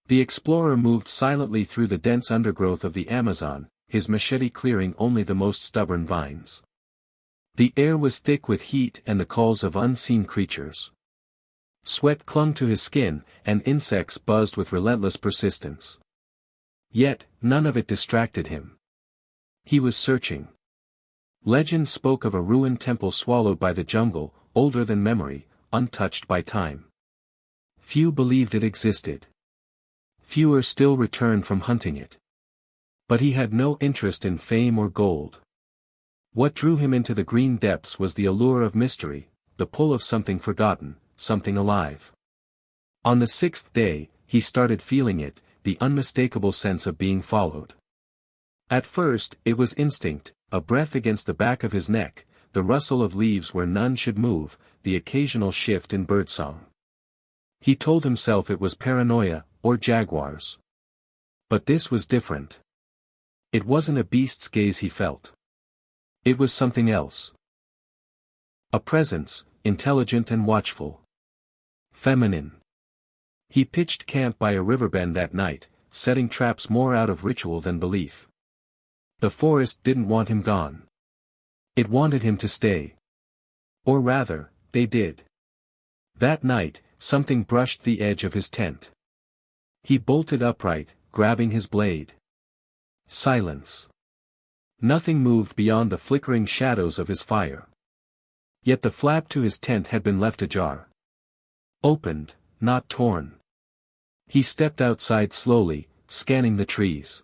The explorer moved silently through the dense undergrowth of the Amazon, his machete clearing only the most stubborn vines. The air was thick with heat and the calls of unseen creatures. Sweat clung to his skin, and insects buzzed with relentless persistence. Yet, none of it distracted him. He was searching. Legend spoke of a ruined temple swallowed by the jungle, older than memory, untouched by time. Few believed it existed. Fewer still returned from hunting it. But he had no interest in fame or gold. What drew him into the green depths was the allure of mystery, the pull of something forgotten, something alive. On the 6th day, he started feeling it, the unmistakable sense of being followed. At first, it was instinct, a breath against the back of his neck, the rustle of leaves where none should move, the occasional shift in birdsong. He told himself it was paranoia, or jaguars. But this was different. It wasn't a beast's gaze he felt. It was something else. A presence, intelligent and watchful. Feminine. He pitched camp by a riverbend that night, setting traps more out of ritual than belief. The forest didn't want him gone. It wanted him to stay. Or rather, they did. That night, something brushed the edge of his tent. He bolted upright, grabbing his blade. Silence. Nothing moved beyond the flickering shadows of his fire. Yet the flap to his tent had been left ajar. Opened, not torn. He stepped outside slowly, scanning the trees.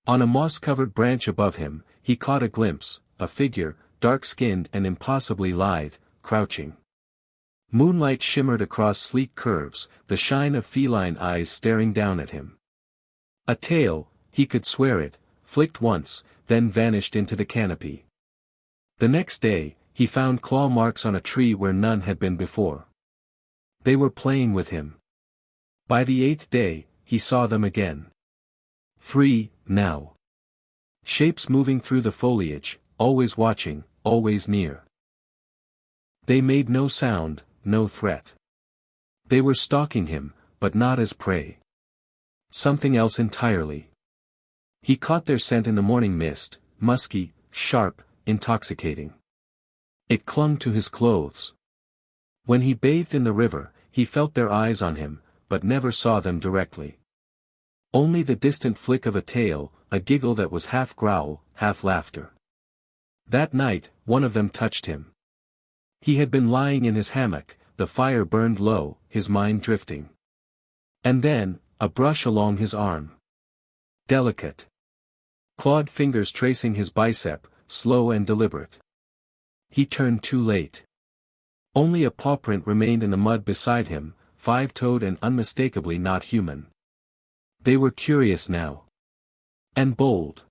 On a moss-covered branch above him, he caught a glimpse, a figure, dark-skinned and impossibly lithe, crouching. Moonlight shimmered across sleek curves, the shine of feline eyes staring down at him. A tail, he could swear it, flicked once, then vanished into the canopy. The next day, he found claw marks on a tree where none had been before. They were playing with him. By the 8th day, he saw them again. 3, now. Shapes moving through the foliage, always watching, always near. They made no sound, no threat. They were stalking him, but not as prey. Something else entirely. He caught their scent in the morning mist, musky, sharp, intoxicating. It clung to his clothes. When he bathed in the river, he felt their eyes on him, but never saw them directly. Only the distant flick of a tail, a giggle that was half growl, half laughter. That night, one of them touched him. He had been lying in his hammock, the fire burned low, his mind drifting. And then, a brush along his arm. Delicate. Clawed fingers tracing his bicep, slow and deliberate. He turned too late. Only a paw print remained in the mud beside him, five-toed and unmistakably not human. They were curious now. And bold.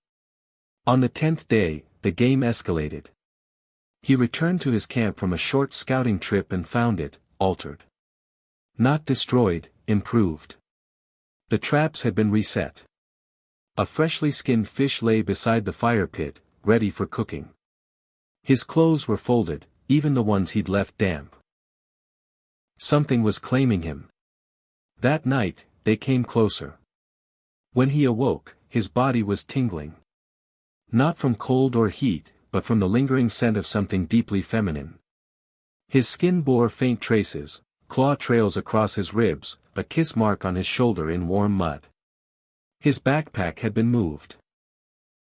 On the 10th day, the game escalated. He returned to his camp from a short scouting trip and found it, altered. Not destroyed, improved. The traps had been reset. A freshly skinned fish lay beside the fire pit, ready for cooking. His clothes were folded, even the ones he'd left damp. Something was claiming him. That night, they came closer. When he awoke, his body was tingling. Not from cold or heat, but from the lingering scent of something deeply feminine. His skin bore faint traces, claw trails across his ribs, a kiss mark on his shoulder in warm mud. His backpack had been moved.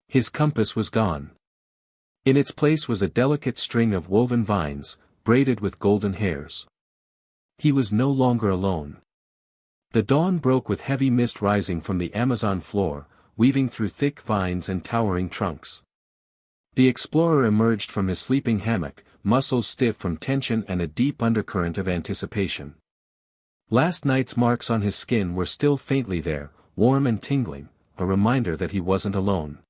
His compass was gone. In its place was a delicate string of woven vines, braided with golden hairs. He was no longer alone. The dawn broke with heavy mist rising from the Amazon floor, weaving through thick vines and towering trunks. The explorer emerged from his sleeping hammock, muscles stiff from tension and a deep undercurrent of anticipation. Last night's marks on his skin were still faintly there, warm and tingling, a reminder that he wasn't alone.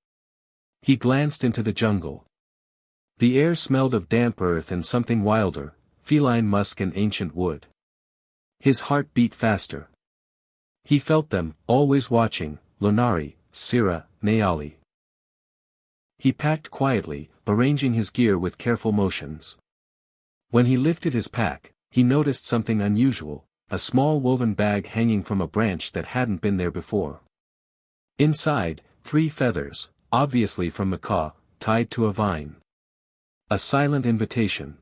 He glanced into the jungle. The air smelled of damp earth and something wilder, feline musk and ancient wood. His heart beat faster. He felt them, always watching, Lonari, Sira, Naali. He packed quietly, arranging his gear with careful motions. When he lifted his pack, he noticed something unusual, a small woven bag hanging from a branch that hadn't been there before. Inside, 3 feathers, obviously from macaw, tied to a vine. A silent invitation.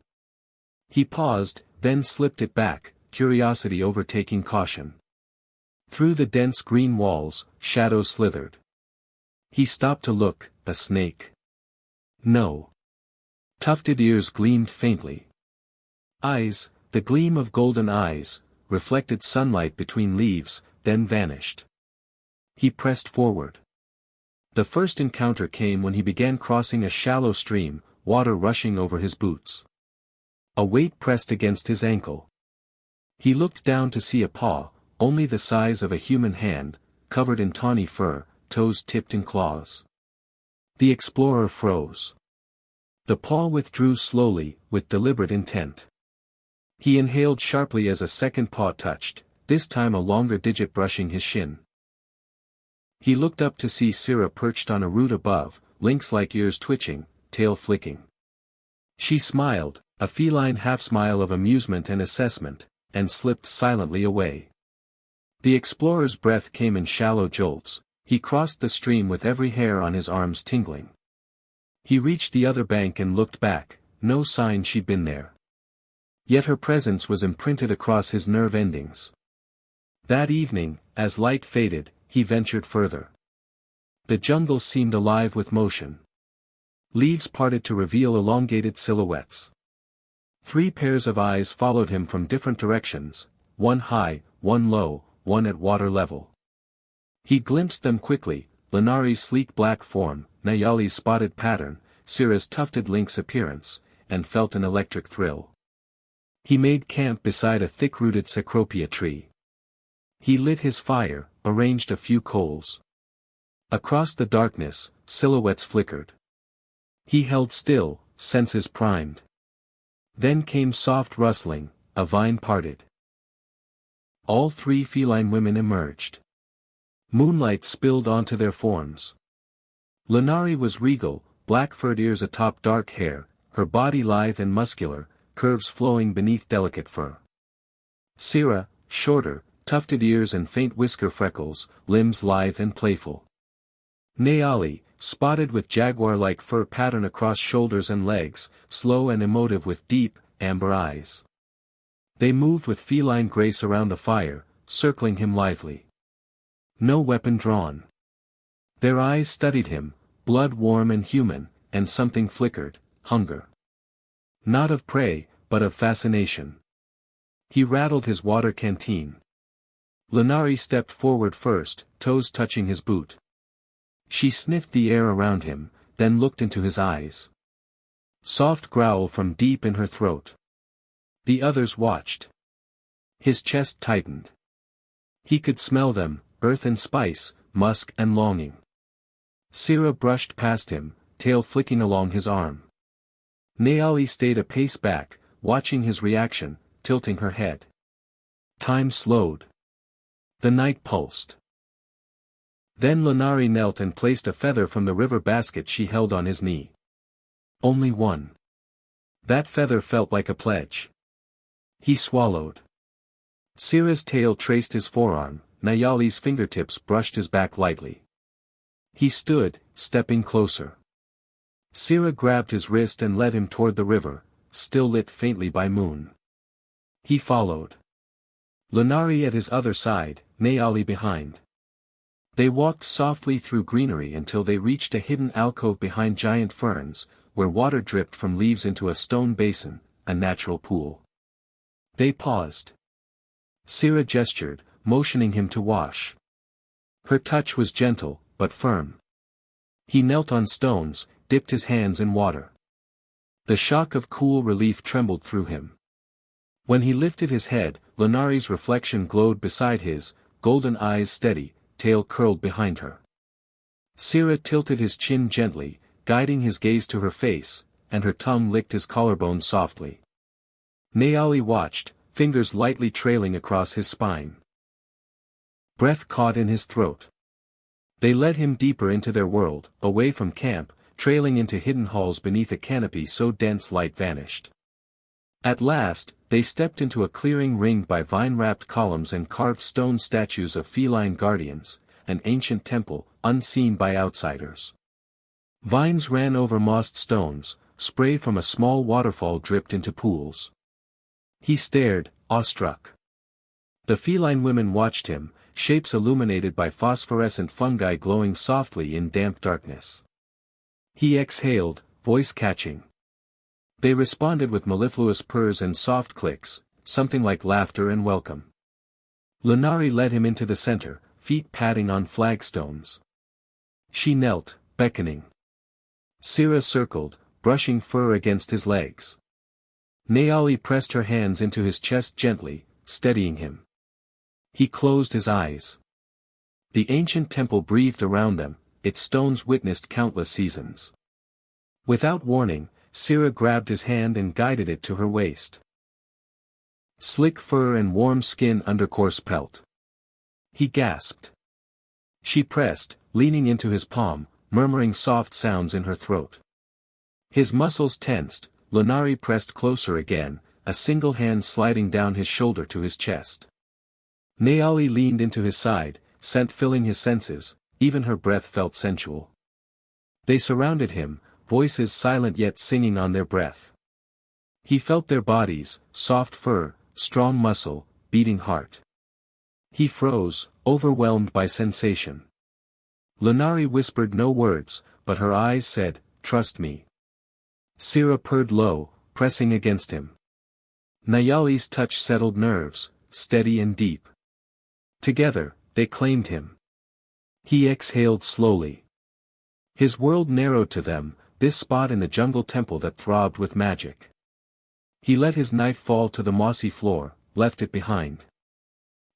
He paused, then slipped it back, curiosity overtaking caution. Through the dense green walls, shadows slithered. He stopped to look, a snake. No. Tufted ears gleamed faintly. Eyes, the gleam of golden eyes, reflected sunlight between leaves, then vanished. He pressed forward. The first encounter came when he began crossing a shallow stream, water rushing over his boots. A weight pressed against his ankle. He looked down to see a paw, only the size of a human hand, covered in tawny fur, toes tipped in claws. The explorer froze. The paw withdrew slowly, with deliberate intent. He inhaled sharply as a second paw touched, this time a longer digit brushing his shin. He looked up to see Syrah perched on a root above, lynx-like ears twitching, tail flicking. She smiled, a feline half-smile of amusement and assessment, and slipped silently away. The explorer's breath came in shallow jolts. He crossed the stream with every hair on his arms tingling. He reached the other bank and looked back, no sign she'd been there. Yet her presence was imprinted across his nerve endings. That evening, as light faded, he ventured further. The jungle seemed alive with motion. Leaves parted to reveal elongated silhouettes. 3 pairs of eyes followed him from different directions, one high, one low, one at water level. He glimpsed them quickly, Lanari's sleek black form, Nayali's spotted pattern, Syrah's tufted lynx appearance, and felt an electric thrill. He made camp beside a thick-rooted cecropia tree. He lit his fire, arranged a few coals. Across the darkness, silhouettes flickered. He held still, senses primed. Then came soft rustling, a vine parted. All 3 feline women emerged. Moonlight spilled onto their forms. Lanari was regal, black-furred ears atop dark hair, her body lithe and muscular, curves flowing beneath delicate fur. Syrah, shorter, tufted ears and faint whisker freckles, limbs lithe and playful. Nayali, spotted with jaguar-like fur pattern across shoulders and legs, slow and emotive with deep, amber eyes. They moved with feline grace around the fire, circling him lively. No weapon drawn. Their eyes studied him, blood warm and human, and something flickered, hunger. Not of prey, but of fascination. He rattled his water canteen. Lanari stepped forward first, toes touching his boot. She sniffed the air around him, then looked into his eyes. Soft growl from deep in her throat. The others watched. His chest tightened. He could smell them, earth and spice, musk and longing. Syrah brushed past him, tail flicking along his arm. Nayali stayed a pace back, watching his reaction, tilting her head. Time slowed. The night pulsed. Then Lanari knelt and placed a feather from the river basket she held on his knee. Only one. That feather felt like a pledge. He swallowed. Syrah's tail traced his forearm, Nayali's fingertips brushed his back lightly. He stood, stepping closer. Syrah grabbed his wrist and led him toward the river, still lit faintly by moon. He followed. Lanari at his other side, Nayali behind. They walked softly through greenery until they reached a hidden alcove behind giant ferns, where water dripped from leaves into a stone basin, a natural pool. They paused. Syrah gestured, motioning him to wash. Her touch was gentle, but firm. He knelt on stones, dipped his hands in water. The shock of cool relief trembled through him. When he lifted his head, Lanari's reflection glowed beside his, golden eyes steady, tail curled behind her. Syrah tilted his chin gently, guiding his gaze to her face, and her tongue licked his collarbone softly. Nayali watched, fingers lightly trailing across his spine. Breath caught in his throat. They led him deeper into their world, away from camp, trailing into hidden halls beneath a canopy so dense light vanished. At last, they stepped into a clearing ringed by vine-wrapped columns and carved stone statues of feline guardians, an ancient temple, unseen by outsiders. Vines ran over mossed stones, spray from a small waterfall dripped into pools. He stared, awestruck. The feline women watched him, shapes illuminated by phosphorescent fungi glowing softly in damp darkness. He exhaled, voice catching. They responded with mellifluous purrs and soft clicks, something like laughter and welcome. Lunari led him into the center, feet padding on flagstones. She knelt, beckoning. Sira circled, brushing fur against his legs. Naali pressed her hands into his chest gently, steadying him. He closed his eyes. The ancient temple breathed around them, its stones witnessed countless seasons. Without warning, Sira grabbed his hand and guided it to her waist. Slick fur and warm skin under coarse pelt. He gasped. She pressed, leaning into his palm, murmuring soft sounds in her throat. His muscles tensed, Lunari pressed closer again, a single hand sliding down his shoulder to his chest. Naali leaned into his side, scent filling his senses, even her breath felt sensual. They surrounded him, voices silent yet singing on their breath. He felt their bodies, soft fur, strong muscle, beating heart. He froze, overwhelmed by sensation. Lunari whispered no words, but her eyes said, "Trust me." Sira purred low, pressing against him. Nayali's touch settled nerves, steady and deep. Together, they claimed him. He exhaled slowly. His world narrowed to them, this spot in the jungle temple that throbbed with magic. He let his knife fall to the mossy floor, left it behind.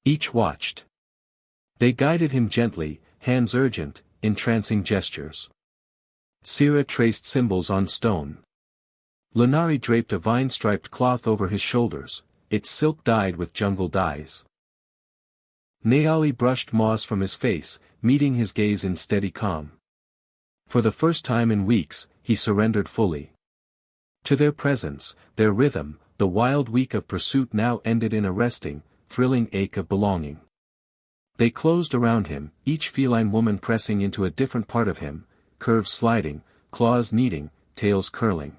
Each watched. They guided him gently, hands urgent, entrancing gestures. Sira traced symbols on stone. Lunari draped a vine-striped cloth over his shoulders, its silk dyed with jungle dyes. Naali brushed moss from his face, meeting his gaze in steady calm. For the first time in weeks, he surrendered fully. To their presence, their rhythm, the wild week of pursuit now ended in a resting, thrilling ache of belonging. They closed around him, each feline woman pressing into a different part of him, curves sliding, claws kneading, tails curling.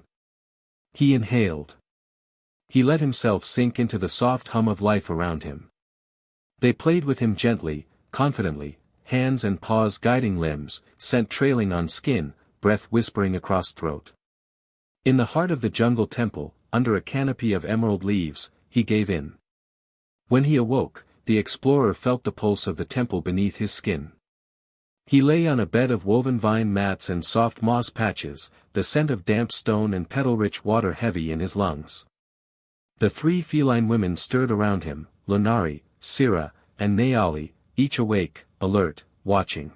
He inhaled. He let himself sink into the soft hum of life around him. They played with him gently, confidently, hands and paws guiding limbs, scent trailing on skin, breath whispering across throat. In the heart of the jungle temple, under a canopy of emerald leaves, he gave in. When he awoke, the explorer felt the pulse of the temple beneath his skin. He lay on a bed of woven vine mats and soft moss patches, the scent of damp stone and petal-rich water heavy in his lungs. The three feline women stirred around him, Lunari, Sira, and Naali, each awake, alert, watching.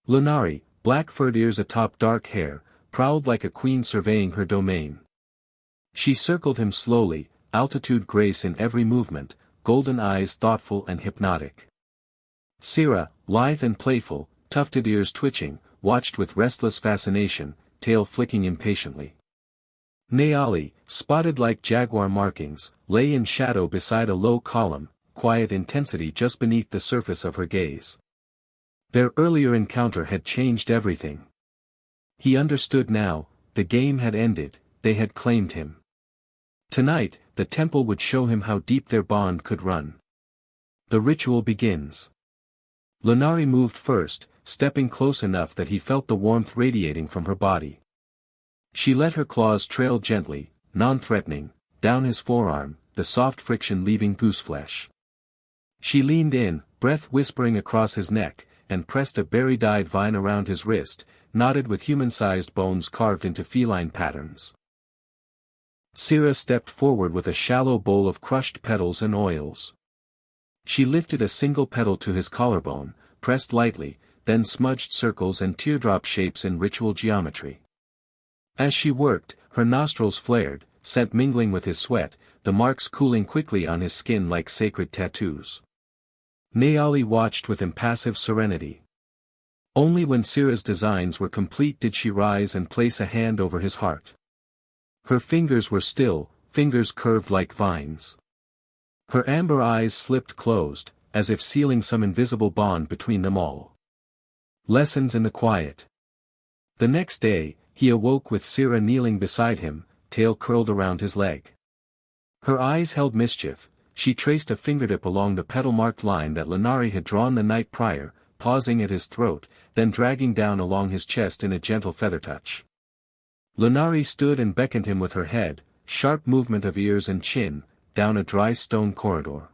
Lunari, black-furred ears atop dark hair, prowled like a queen surveying her domain. She circled him slowly, altitude grace in every movement, golden eyes thoughtful and hypnotic. Sira, lithe and playful, tufted ears twitching, watched with restless fascination, tail flicking impatiently. Naali, spotted like jaguar markings, lay in shadow beside a low column, quiet intensity just beneath the surface of her gaze. Their earlier encounter had changed everything. He understood now, the game had ended, they had claimed him. Tonight, the temple would show him how deep their bond could run. The ritual begins. Lunari moved first, stepping close enough that he felt the warmth radiating from her body. She let her claws trail gently, non-threatening, down his forearm, the soft friction leaving gooseflesh. She leaned in, breath whispering across his neck, and pressed a berry-dyed vine around his wrist, knotted with human-sized bones carved into feline patterns. Sira stepped forward with a shallow bowl of crushed petals and oils. She lifted a single petal to his collarbone, pressed lightly, then smudged circles and teardrop shapes in ritual geometry. As she worked, her nostrils flared, scent mingling with his sweat, the marks cooling quickly on his skin like sacred tattoos. Naali watched with impassive serenity. Only when Sira's designs were complete did she rise and place a hand over his heart. Her fingers were still, fingers curved like vines. Her amber eyes slipped closed, as if sealing some invisible bond between them all. Lessons in the quiet. The next day, he awoke with Sira kneeling beside him, tail curled around his leg. Her eyes held mischief. She traced a fingertip along the petal-marked line that Lunari had drawn the night prior, pausing at his throat, then dragging down along his chest in a gentle feather touch. Lunari stood and beckoned him with her head, sharp movement of ears and chin, down a dry stone corridor.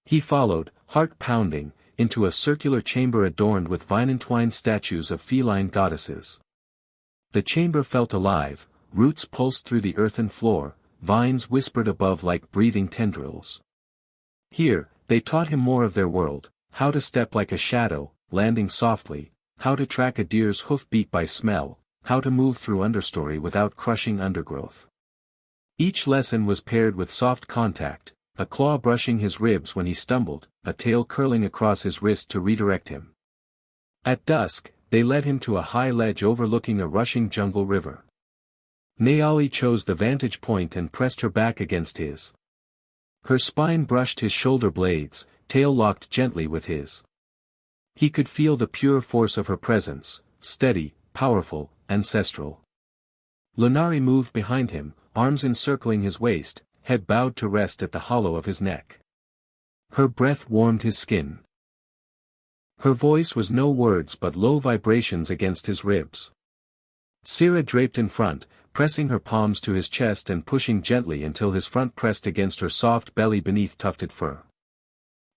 He followed, heart pounding, into a circular chamber adorned with vine-entwined statues of feline goddesses. The chamber felt alive, roots pulsed through the earthen floor, vines whispered above like breathing tendrils. Here, they taught him more of their world, how to step like a shadow, landing softly, how to track a deer's hoofbeat by smell, how to move through understory without crushing undergrowth. Each lesson was paired with soft contact, a claw brushing his ribs when he stumbled, a tail curling across his wrist to redirect him. At dusk, they led him to a high ledge overlooking a rushing jungle river. Naali chose the vantage point and pressed her back against his. Her spine brushed his shoulder blades, tail locked gently with his. He could feel the pure force of her presence, steady, powerful, ancestral. Lunari moved behind him, arms encircling his waist, head bowed to rest at the hollow of his neck. Her breath warmed his skin. Her voice was no words but low vibrations against his ribs. Sira draped in front, pressing her palms to his chest and pushing gently until his front pressed against her soft belly beneath tufted fur.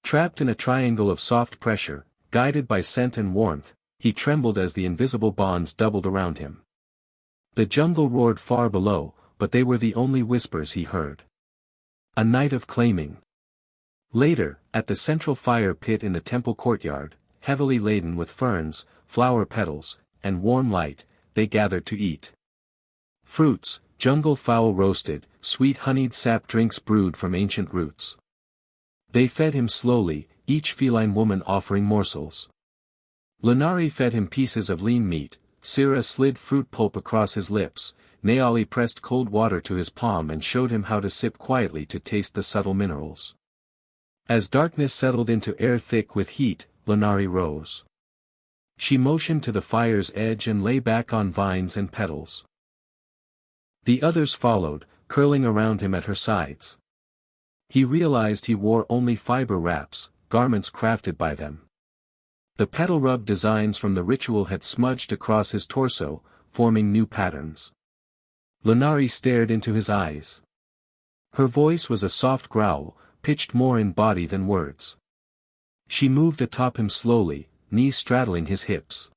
Trapped in a triangle of soft pressure, guided by scent and warmth, he trembled as the invisible bonds doubled around him. The jungle roared far below, but they were the only whispers he heard. A night of claiming. Later, at the central fire pit in the temple courtyard, heavily laden with ferns, flower petals, and warm light, they gathered to eat. Fruits, jungle fowl roasted, sweet honeyed sap drinks brewed from ancient roots. They fed him slowly, each feline woman offering morsels. Lunari fed him pieces of lean meat, Sira slid fruit pulp across his lips, Naali pressed cold water to his palm and showed him how to sip quietly to taste the subtle minerals. As darkness settled into air thick with heat, Lunari rose. She motioned to the fire's edge and lay back on vines and petals. The others followed, curling around him at her sides. He realized he wore only fiber wraps, garments crafted by them. The petal rub designs from the ritual had smudged across his torso, forming new patterns. Lunari stared into his eyes. Her voice was a soft growl, pitched more in body than words. She moved atop him slowly, knees straddling his hips.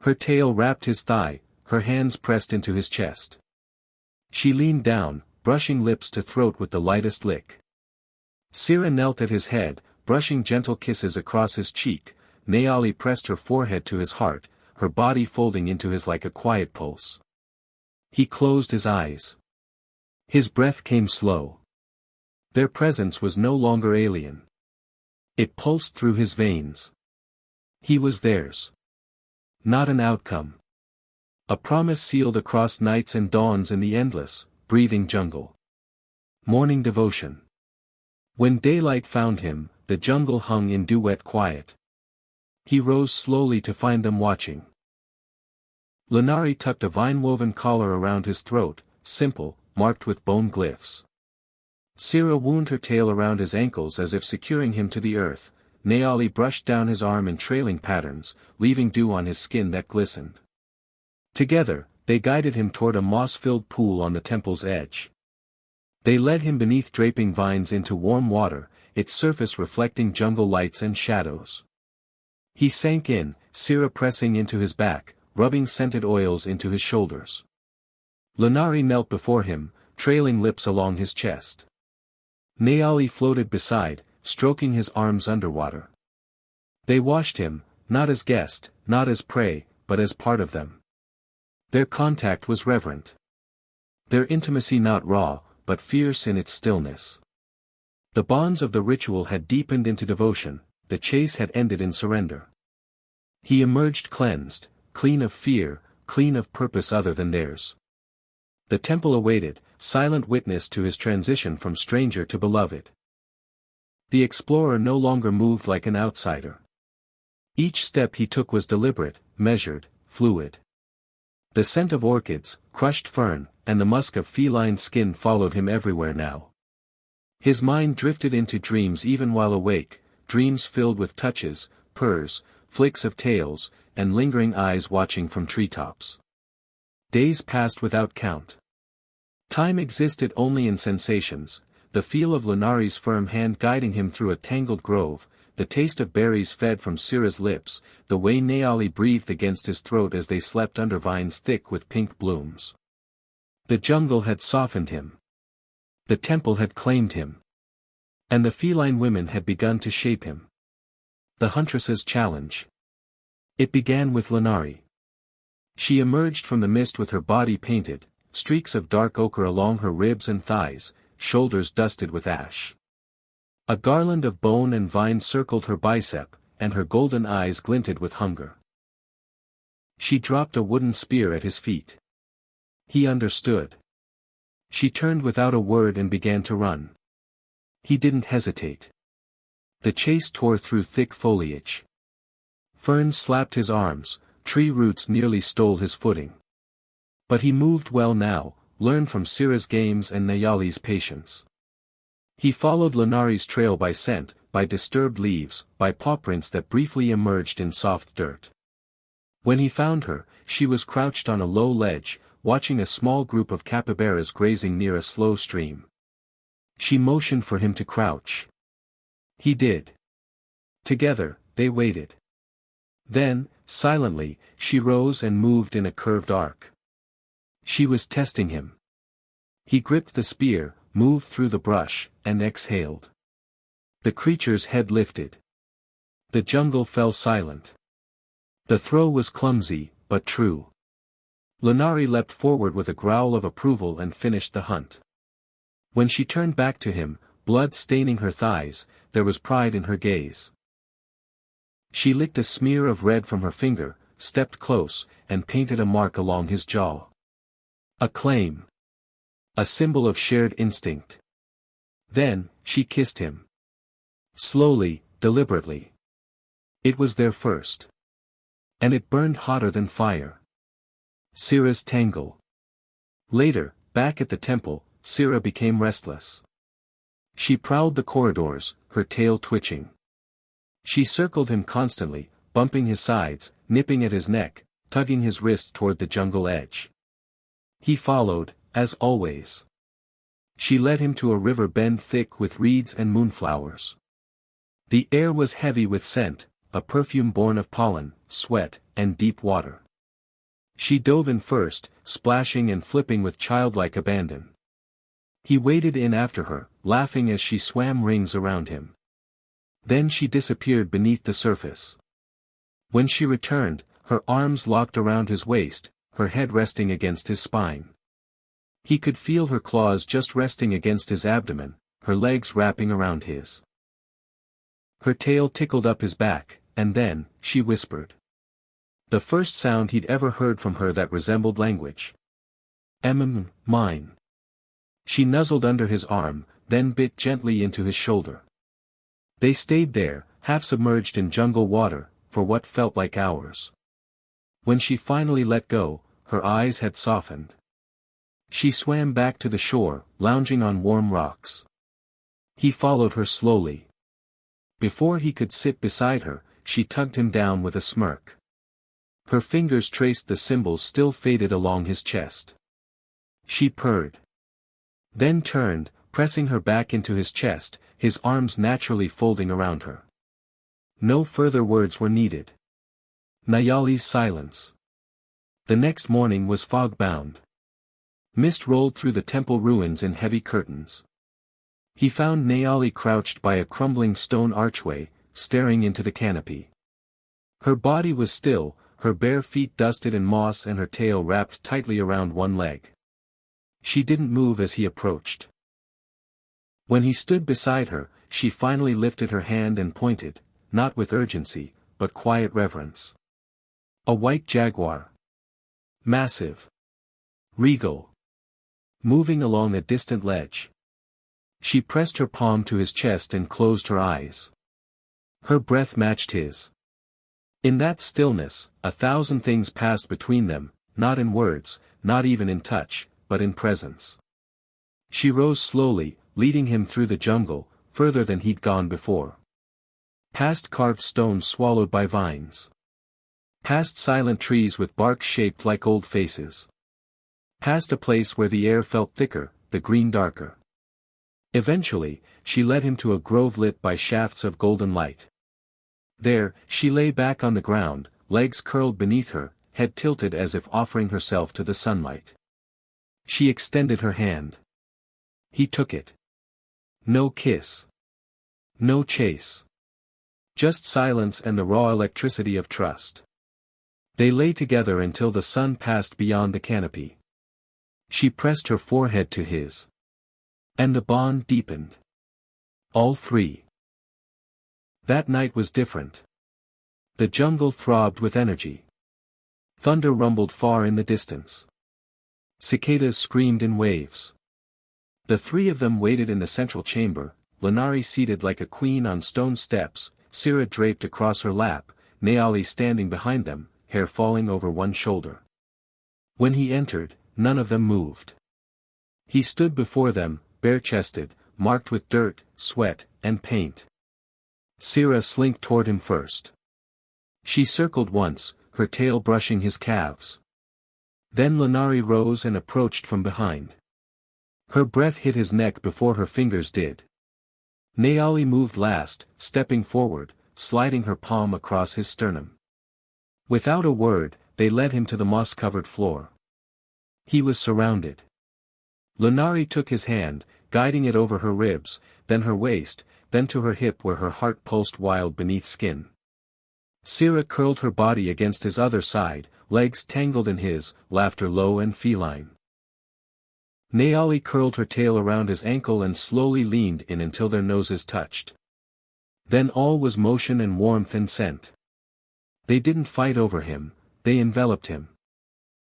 Her tail wrapped his thigh, her hands pressed into his chest. She leaned down, brushing lips to throat with the lightest lick. Sira knelt at his head, brushing gentle kisses across his cheek. Naali pressed her forehead to his heart, her body folding into his like a quiet pulse. He closed his eyes. His breath came slow. Their presence was no longer alien. It pulsed through his veins. He was theirs. Not an outcome. A promise sealed across nights and dawns in the endless, breathing jungle. Morning devotion. When daylight found him, the jungle hung in dew-wet quiet. He rose slowly to find them watching. Lunari tucked a vine-woven collar around his throat, simple, marked with bone glyphs. Sira wound her tail around his ankles as if securing him to the earth. Naali brushed down his arm in trailing patterns, leaving dew on his skin that glistened. Together, they guided him toward a moss-filled pool on the temple's edge. They led him beneath draping vines into warm water, its surface reflecting jungle lights and shadows. He sank in, Sira pressing into his back, rubbing scented oils into his shoulders. Lunari knelt before him, trailing lips along his chest. Naali floated beside, stroking his arms underwater. They washed him, not as guest, not as prey, but as part of them. Their contact was reverent. Their intimacy not raw, but fierce in its stillness. The bonds of the ritual had deepened into devotion, the chase had ended in surrender. He emerged cleansed, clean of fear, clean of purpose other than theirs. The temple awaited, silent witness to his transition from stranger to beloved. The explorer no longer moved like an outsider. Each step he took was deliberate, measured, fluid. The scent of orchids, crushed fern, and the musk of feline skin followed him everywhere now. His mind drifted into dreams even while awake, dreams filled with touches, purrs, flicks of tails, and lingering eyes watching from treetops. Days passed without count. Time existed only in sensations, the feel of Lunari's firm hand guiding him through a tangled grove, the taste of berries fed from Syrah's lips, the way Naali breathed against his throat as they slept under vines thick with pink blooms. The jungle had softened him. The temple had claimed him. And the feline women had begun to shape him. The huntress's challenge. It began with Lunari. She emerged from the mist with her body painted, streaks of dark ochre along her ribs and thighs, shoulders dusted with ash. A garland of bone and vine circled her bicep, and her golden eyes glinted with hunger. She dropped a wooden spear at his feet. He understood. She turned without a word and began to run. He didn't hesitate. The chase tore through thick foliage. Ferns slapped his arms, tree roots nearly stole his footing. But he moved well now, learned from Syrah's games and Nayali's patience. He followed Lunari's trail by scent, by disturbed leaves, by pawprints that briefly emerged in soft dirt. When he found her, she was crouched on a low ledge, watching a small group of capybaras grazing near a slow stream. She motioned for him to crouch. He did. Together, they waited. Then, silently, she rose and moved in a curved arc. She was testing him. He gripped the spear, moved through the brush, and exhaled. The creature's head lifted. The jungle fell silent. The throw was clumsy, but true. Lunari leapt forward with a growl of approval and finished the hunt. When she turned back to him, blood staining her thighs, there was pride in her gaze. She licked a smear of red from her finger, stepped close, and painted a mark along his jaw. A claim. A symbol of shared instinct. Then, she kissed him. Slowly, deliberately. It was their first. And it burned hotter than fire. Syrah's tangle. Later, back at the temple, Syrah became restless. She prowled the corridors, her tail twitching. She circled him constantly, bumping his sides, nipping at his neck, tugging his wrist toward the jungle edge. He followed, as always. She led him to a river bend thick with reeds and moonflowers. The air was heavy with scent, a perfume born of pollen, sweat, and deep water. She dove in first, splashing and flipping with childlike abandon. He waded in after her, laughing as she swam rings around him. Then she disappeared beneath the surface. When she returned, her arms locked around his waist, her head resting against his spine. He could feel her claws just resting against his abdomen, her legs wrapping around his. Her tail tickled up his back, and then, she whispered. The first sound he'd ever heard from her that resembled language. Mine. She nuzzled under his arm, then bit gently into his shoulder. They stayed there, half submerged in jungle water, for what felt like hours. When she finally let go, her eyes had softened. She swam back to the shore, lounging on warm rocks. He followed her slowly. Before he could sit beside her, she tugged him down with a smirk. Her fingers traced the symbols still faded along his chest. She purred. Then turned, pressing her back into his chest, his arms naturally folding around her. No further words were needed. Nayali's silence. The next morning was fog-bound. Mist rolled through the temple ruins in heavy curtains. He found Nayali crouched by a crumbling stone archway, staring into the canopy. Her body was still, her bare feet dusted in moss and her tail wrapped tightly around one leg. She didn't move as he approached. When he stood beside her, she finally lifted her hand and pointed, not with urgency, but quiet reverence. A white jaguar. Massive. Regal. moving along a distant ledge. She pressed her palm to his chest and closed her eyes. Her breath matched his. In that stillness, 1,000 things passed between them, not in words, not even in touch, but in presence. She rose slowly, leading him through the jungle, further than he'd gone before. Past carved stones swallowed by vines. Past silent trees with bark shaped like old faces. Past a place where the air felt thicker, the green darker. Eventually, she led him to a grove lit by shafts of golden light. There, she lay back on the ground, legs curled beneath her, head tilted as if offering herself to the sunlight. She extended her hand. He took it. No kiss. No chase. Just silence and the raw electricity of trust. They lay together until the sun passed beyond the canopy. She pressed her forehead to his. And the bond deepened. All three. That night was different. The jungle throbbed with energy. Thunder rumbled far in the distance. Cicadas screamed in waves. The three of them waited in the central chamber, Lanari seated like a queen on stone steps, Sira draped across her lap, Naali standing behind them, hair falling over one shoulder. When he entered, none of them moved. He stood before them, bare-chested, marked with dirt, sweat, and paint. Sira slinked toward him first. She circled once, her tail brushing his calves. Then Lanari rose and approached from behind. Her breath hit his neck before her fingers did. Naali moved last, stepping forward, sliding her palm across his sternum. Without a word, they led him to the moss-covered floor. He was surrounded. Lanari took his hand, guiding it over her ribs, then her waist, then to her hip where her heart pulsed wild beneath skin. Sira curled her body against his other side, legs tangled in his, laughter low and feline. Naali curled her tail around his ankle and slowly leaned in until their noses touched. Then all was motion and warmth and scent. They didn't fight over him, they enveloped him.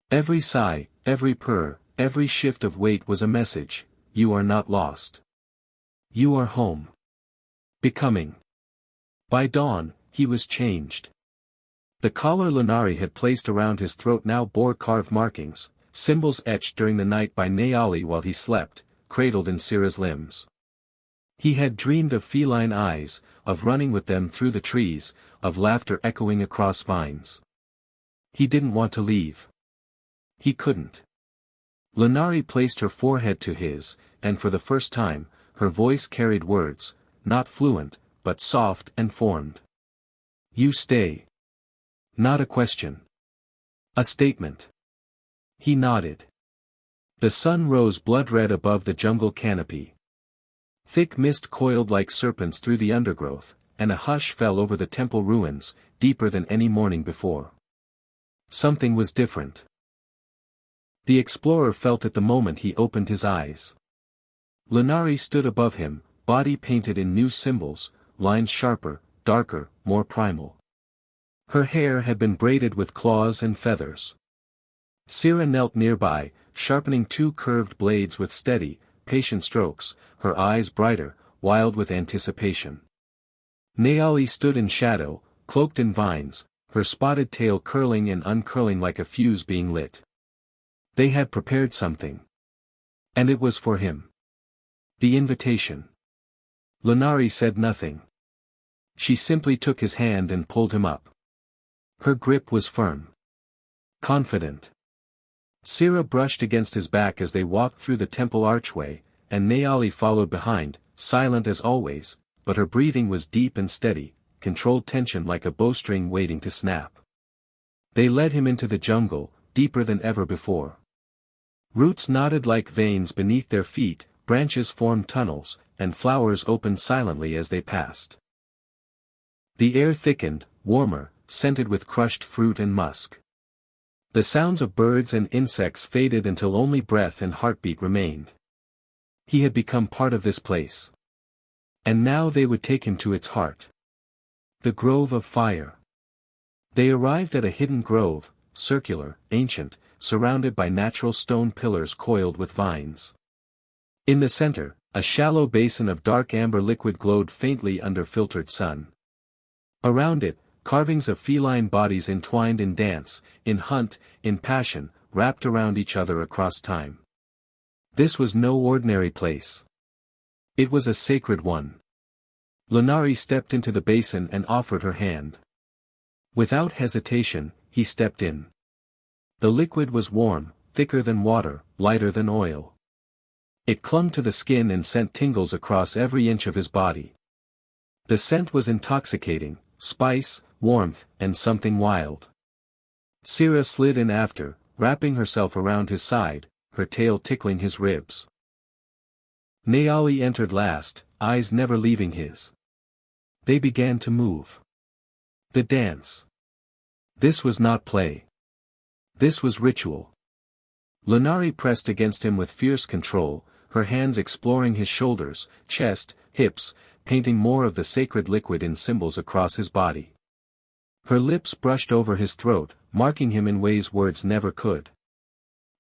Every sigh, every purr, every shift of weight was a message: you are not lost. You are home. Becoming. By dawn, he was changed. The collar Lanari had placed around his throat now bore carved markings, symbols etched during the night by Naali while he slept, cradled in Sira's limbs. He had dreamed of feline eyes, of running with them through the trees, of laughter echoing across vines. He didn't want to leave. He couldn't. Lanari placed her forehead to his, and for the first time, her voice carried words, not fluent, but soft and formed. You stay. Not a question. A statement. He nodded. The sun rose blood-red above the jungle canopy. Thick mist coiled like serpents through the undergrowth, and a hush fell over the temple ruins, deeper than any morning before. Something was different. The explorer felt it the moment he opened his eyes. Lanari stood above him, body painted in new symbols, lines sharper, darker, more primal. Her hair had been braided with claws and feathers. Sira knelt nearby, sharpening two curved blades with steady, patient strokes, her eyes brighter, wild with anticipation. Naali stood in shadow, cloaked in vines, her spotted tail curling and uncurling like a fuse being lit. They had prepared something. And it was for him. The invitation. Lanari said nothing. She simply took his hand and pulled him up. Her grip was firm. Confident. Sira brushed against his back as they walked through the temple archway, and Naali followed behind, silent as always, but her breathing was deep and steady, controlled tension like a bowstring waiting to snap. They led him into the jungle, deeper than ever before. Roots knotted like veins beneath their feet, branches formed tunnels, and flowers opened silently as they passed. The air thickened, warmer, scented with crushed fruit and musk. The sounds of birds and insects faded until only breath and heartbeat remained. He had become part of this place. And now they would take him to its heart. The Grove of Fire. They arrived at a hidden grove, circular, ancient, surrounded by natural stone pillars coiled with vines. In the center, a shallow basin of dark amber liquid glowed faintly under filtered sun. Around it, carvings of feline bodies entwined in dance, in hunt, in passion, wrapped around each other across time. This was no ordinary place. It was a sacred one. Lunari stepped into the basin and offered her hand. Without hesitation, he stepped in. The liquid was warm, thicker than water, lighter than oil. It clung to the skin and sent tingles across every inch of his body. The scent was intoxicating, spice, warmth, and something wild. Sira slid in after, wrapping herself around his side, her tail tickling his ribs. Naali entered last, eyes never leaving his. They began to move. The dance. This was not play. This was ritual. Lunari pressed against him with fierce control, her hands exploring his shoulders, chest, hips, painting more of the sacred liquid in symbols across his body. Her lips brushed over his throat, marking him in ways words never could.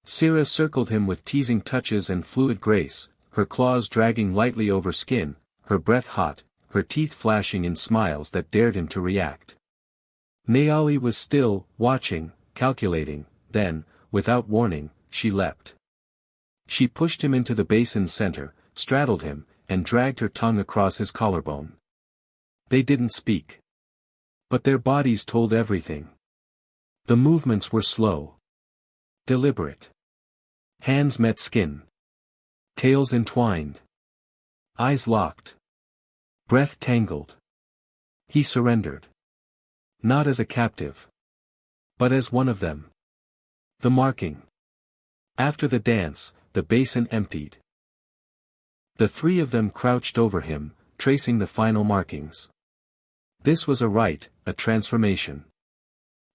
Sira circled him with teasing touches and fluid grace, her claws dragging lightly over skin, her breath hot, her teeth flashing in smiles that dared him to react. Naali was still, watching, calculating, then, without warning, she leapt. She pushed him into the basin's center, straddled him, and dragged her tongue across his collarbone. They didn't speak. But their bodies told everything. The movements were slow. Deliberate. Hands met skin. Tails entwined. Eyes locked. Breath tangled. He surrendered. Not as a captive. But as one of them. The marking. After the dance, the basin emptied. The three of them crouched over him, tracing the final markings. This was a rite, a transformation.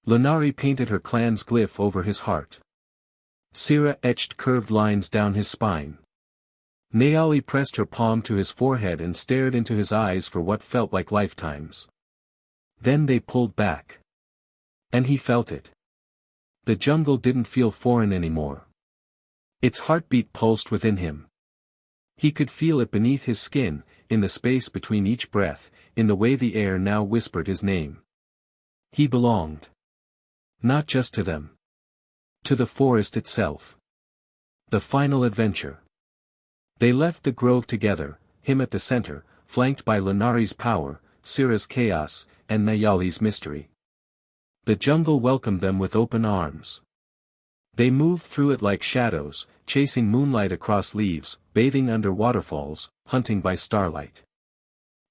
Lunari painted her clan's glyph over his heart. Sira etched curved lines down his spine. Naali pressed her palm to his forehead and stared into his eyes for what felt like lifetimes. Then they pulled back. And he felt it. The jungle didn't feel foreign anymore. Its heartbeat pulsed within him. He could feel it beneath his skin, in the space between each breath, in the way the air now whispered his name. He belonged. Not just to them. To the forest itself. The final adventure. They left the grove together, him at the center, flanked by Lunari's power, Sira's chaos, and Naali's mystery. The jungle welcomed them with open arms. They moved through it like shadows, chasing moonlight across leaves, bathing under waterfalls, hunting by starlight.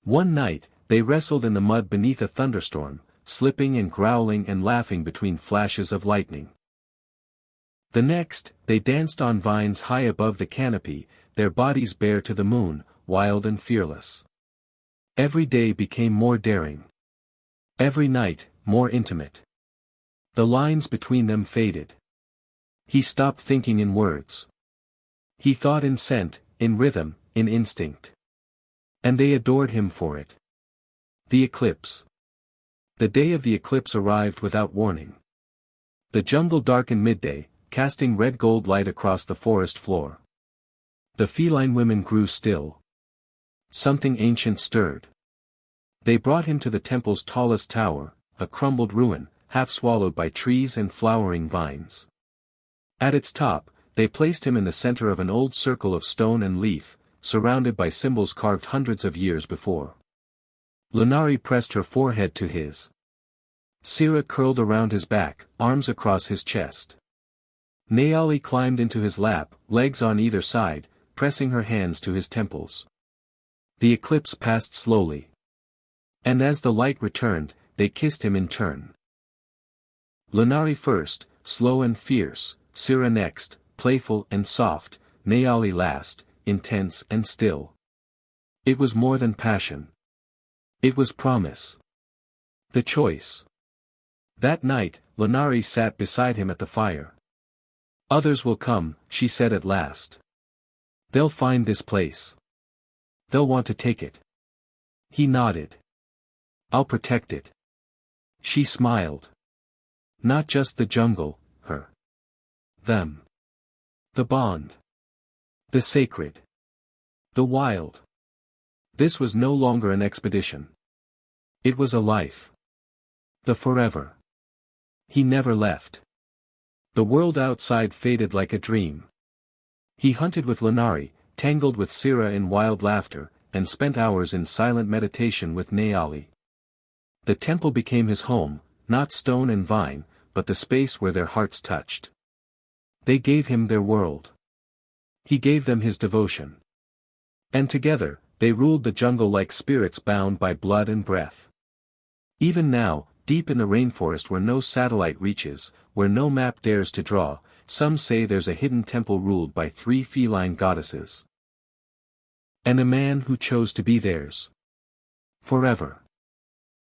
One night, they wrestled in the mud beneath a thunderstorm, slipping and growling and laughing between flashes of lightning. The next, they danced on vines high above the canopy, their bodies bare to the moon, wild and fearless. Every day became more daring. Every night, more intimate. The lines between them faded. He stopped thinking in words. He thought in scent, in rhythm, in instinct. And they adored him for it. The eclipse. The day of the eclipse arrived without warning. The jungle darkened midday, casting red gold light across the forest floor. The feline women grew still. Something ancient stirred. They brought him to the temple's tallest tower, a crumbled ruin, half swallowed by trees and flowering vines. At its top, they placed him in the center of an old circle of stone and leaf, surrounded by symbols carved hundreds of years before. Lunari pressed her forehead to his. Sira curled around his back, arms across his chest. Naali climbed into his lap, legs on either side, pressing her hands to his temples. The eclipse passed slowly. And as the light returned, they kissed him in turn. Lunari first, slow and fierce, Sira next, playful and soft, Naali last, intense and still. It was more than passion. It was promise. The choice. That night, Lunari sat beside him at the fire. Others will come, she said at last. They'll find this place. They'll want to take it. He nodded. I'll protect it. She smiled. Not just the jungle, her. them. The bond. The sacred. The wild. This was no longer an expedition. It was a life. The forever. He never left. The world outside faded like a dream. He hunted with Lanari, tangled with Sira in wild laughter, and spent hours in silent meditation with Naali. The temple became his home, not stone and vine, but the space where their hearts touched. They gave him their world. He gave them his devotion. And together, they ruled the jungle like spirits bound by blood and breath. Even now, deep in the rainforest where no satellite reaches, where no map dares to draw, some say there's a hidden temple ruled by 3 feline goddesses. And a man who chose to be theirs. Forever.